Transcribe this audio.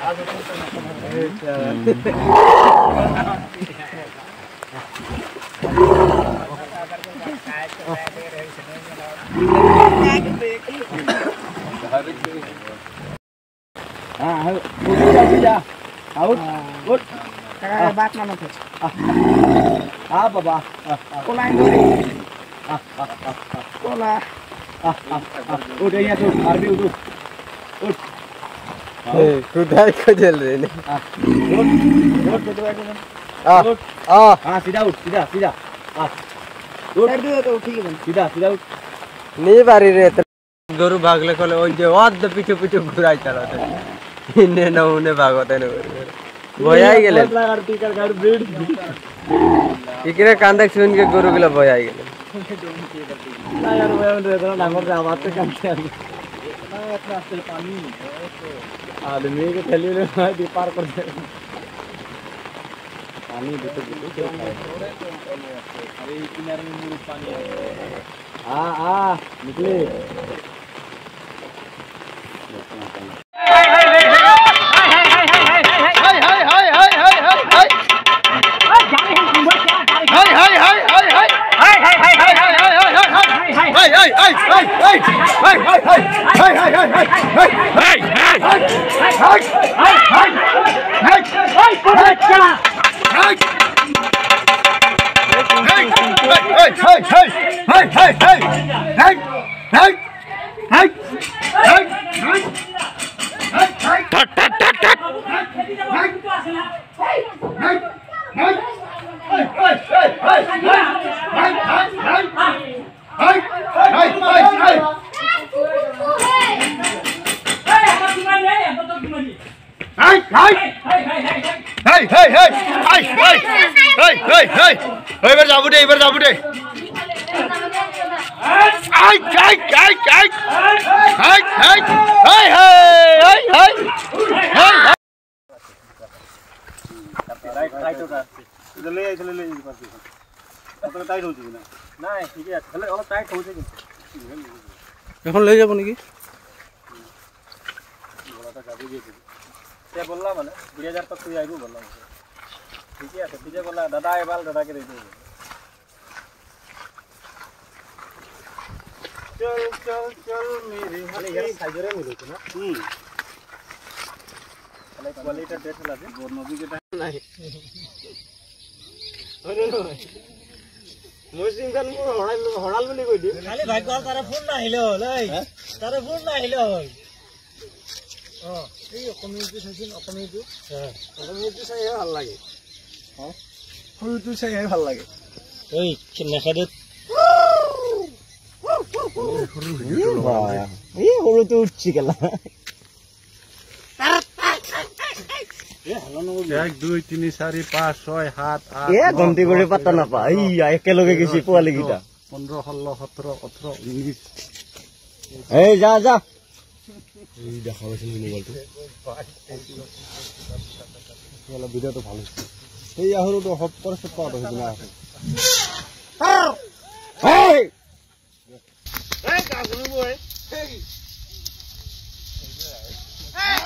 बात मानो थे बाबा उठ यहाँ तू आरबी उठ कुदाई को जल रहे ने हाँ सीधा उठ सीधा सीधा सीधा सीधा उठ नहीं बारी रे गरु भागले कोले ओइ जे अद्ध पिछु पिछु घुराई चलाते इने न उने भागते ने भयाई गेले इकरे कांदक सुन के गरु गेले भयाई गेले ना यार वो रे तो डांगर से आवाज से कम से पानी आदमी के थैली ले दी पार कर दे पानी देते अरे किनारे में मुड़ पानी निकले इधर जा बुटे এখন লৈ যাব নেকি बोलला माने 2000 तक तो आइबो बोलला ठीक है तो तुझे बोला दादा एबाल दादा के दे दे चल चल चल मेरी अरे यार साइजरे मिलो ना अरे क्वालिटी देख ला दे बोर नबी के नहीं अरे मुस्लिम खान मोर हड़ाल बनी कई दे खाली भाग्य तारे फोन ना आइले होल तारे फोन ना आइले होल এই কমিউনিটি চাইছিল কমিউনিটি কমিউনিটি চাই ভাল লাগে সৰুটো চাই ভাল লাগে এই নেখাদে এই সৰুটো উঠছি গলা 1 2 3 4 5 6 7 8 এ গন্তি কৰি পাতা না পা এই একেলগে গেছি পোৱালি গিটা 15 16 17 18 19 এই যা যা এই দেখা হইছে মোবাইলটো ওলা ভিডিও তো ভালো এই আহরো তো হপ করে সব পাওয়া হইছে না এই এই কাগুলো বই এই এই